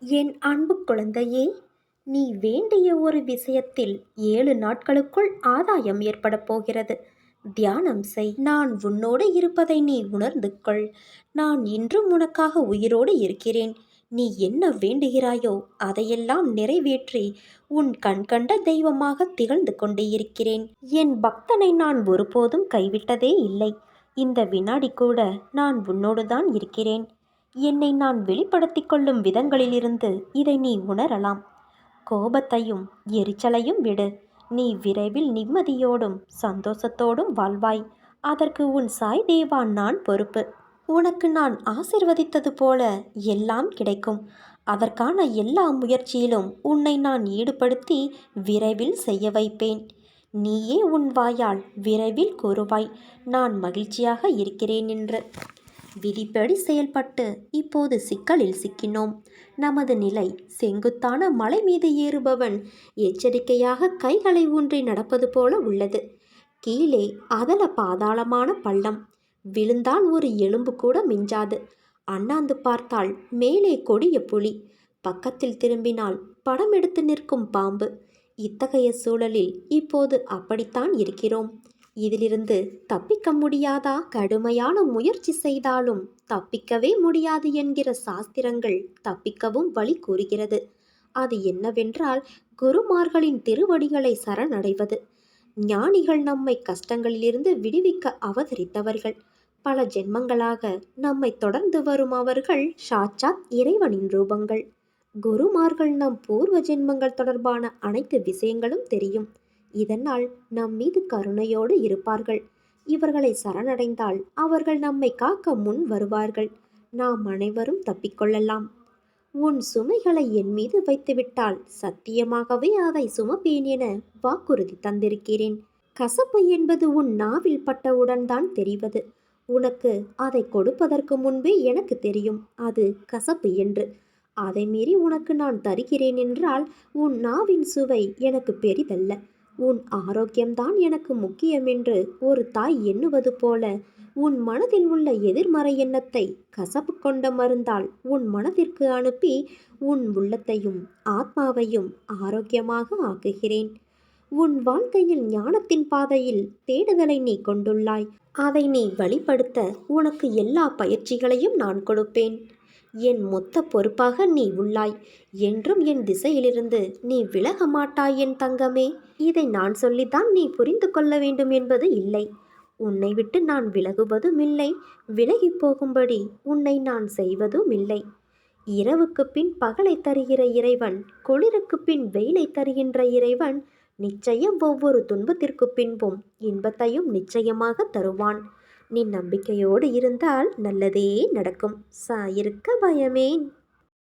என் அன்பு குழந்தையே, நீ வேண்டிய ஒரு விஷயத்தில் 7 நாட்களுக்குள் ஆதாயம் ஏற்படப் போகிறது. தியானம் செய். நான் உன்னோடு இருப்பதை நீ உணர்ந்து கொள். நான் இன்றும் உனக்காக உயிரோடு இருக்கிறேன். நீ என்ன வேண்டுகிறாயோ அதையெல்லாம் நிறைவேற்றி உன் கண்கண்ட தெய்வமாக திகழ்ந்து கொண்டே இருக்கிறேன். என் பக்தனை நான் ஒருபோதும் கைவிட்டதே இல்லை. இந்த வினாடி கூட நான் உன்னோடுதான் இருக்கிறேன். என்னை நான் வெளிப்படுத்திக் கொள்ளும் விதங்களிலிருந்து இதை நீ உணரலாம். கோபத்தையும் எரிச்சலையும் விடு. நீ விரைவில் நிம்மதியோடும் சந்தோஷத்தோடும் வாழ்வாய். அதற்கு உன் சாய் தேவா நான் பொறுப்பு. உனக்கு நான் ஆசிர்வதித்தது போல எல்லாம் கிடைக்கும். அதற்கான எல்லா முயற்சியிலும் உன்னை நான் ஈடுபடுத்தி விரைவில் செய்ய வைப்பேன். நீயே உன் வாயால் விரைவில் கூறுவாய், நான் மகிழ்ச்சியாக இருக்கிறேன் என்று. விதிப்படி செயல்பட்டு இப்போது சிக்கலில் சிக்கினோம். நமது நிலை செங்குத்தான மலை மீது ஏறுபவன் எச்சரிக்கையாக கைகளை ஊன்றி நடப்பது போல உள்ளது. கீழே அதல பாதாளமான பள்ளம். விழுந்தால் ஒரு எலும்பு கூட மிஞ்சாது. அண்ணாந்து பார்த்தால் மேலே கொடிய புலி. பக்கத்தில் திரும்பினால் படம் எடுத்து நிற்கும் பாம்பு. இத்தகைய சூழலில் இப்போது அப்படித்தான் இருக்கிறோம். இதிலிருந்து தப்பிக்க முடியாதா? கடுமையான முயற்சி செய்தாலும் தப்பிக்கவே முடியாது என்கிற சாஸ்திரங்கள் தப்பிக்கவும் வழி கூறுகிறது. அது என்னவென்றால் குருமார்களின் திருவடிகளை சரணடைவது. ஞானிகள் நம்மை கஷ்டங்களிலிருந்து விடுவிக்க அவதரித்தவர்கள். பல ஜென்மங்களாக நம்மை தொடர்ந்து வரும் அவர்கள் சாட்சாத் இறைவனின் ரூபங்கள். குருமார்கள் நம் பூர்வ ஜென்மங்கள் தொடர்பான அனைத்து விஷயங்களும் தெரியும். இதனால் நம் மீது கருணையோடு இருப்பார்கள். இவர்களை சரணடைந்தால் அவர்கள் நம்மை காக்க முன் வருவார்கள். நாம் அனைவரும் தப்பிக்கொள்ளலாம். உன் சுமைகளை என் மீது வைத்துவிட்டால் சத்தியமாகவே அதை சுமப்பேன் என வாக்குறுதி தந்திருக்கிறேன். கசப்பு என்பது உன் நாவில் பட்டவுடன் தான் தெரிவது. உனக்கு அதை கொடுப்பதற்கு முன்பே எனக்கு தெரியும் அது கசப்பு என்று. அதை மீறி உனக்கு நான் தருகிறேன் என்றால் உன் நாவின் சுவை எனக்கு பெரிதல்ல. உன் ஆரோக்கியம்தான் எனக்கு முக்கியம் என்று ஒரு தாய் எண்ணுவது போல உன் மனதில் உள்ள எதிர்மறை எண்ணத்தை கசப்பு கொண்ட மருந்தால் உன் மனதிற்கு அனுப்பி உன் உள்ளத்தையும் ஆத்மாவையும் ஆரோக்கியமாக ஆக்குகிறேன். உன் வாழ்க்கையில் ஞானத்தின் பாதையில் தேடுதலை நீ கொண்டுள்ளாய். அதை நீ வழிப்படுத்த உனக்கு எல்லா பயிற்சிகளையும் நான் கொடுப்பேன். என் மொத்த பொறுப்பாக நீ உள்ளாய். என்றும் என் திசையிலிருந்து நீ விலக மாட்டாய் என் தங்கமே. இதை நான் சொல்லித்தான் நீ புரிந்து கொள்ள வேண்டும் என்பது இல்லை. உன்னை விட்டு நான் விலகுவதும் இல்லை, விலகி போகும்படி உன்னை நான் செய்வதும் இல்லை. இரவுக்கு பின் பகலை தருகிற இறைவன், குளிருக்கு பின் வெயிலை தருகின்ற இறைவன் நிச்சயம் ஒவ்வொரு துன்பத்திற்கு பின்பும் இன்பத்தையும் நிச்சயமாக தருவான். நீ நம்பிக்கையோடு இருந்தால் நல்லதே நடக்கும். சாயிருக்க பயமேன்.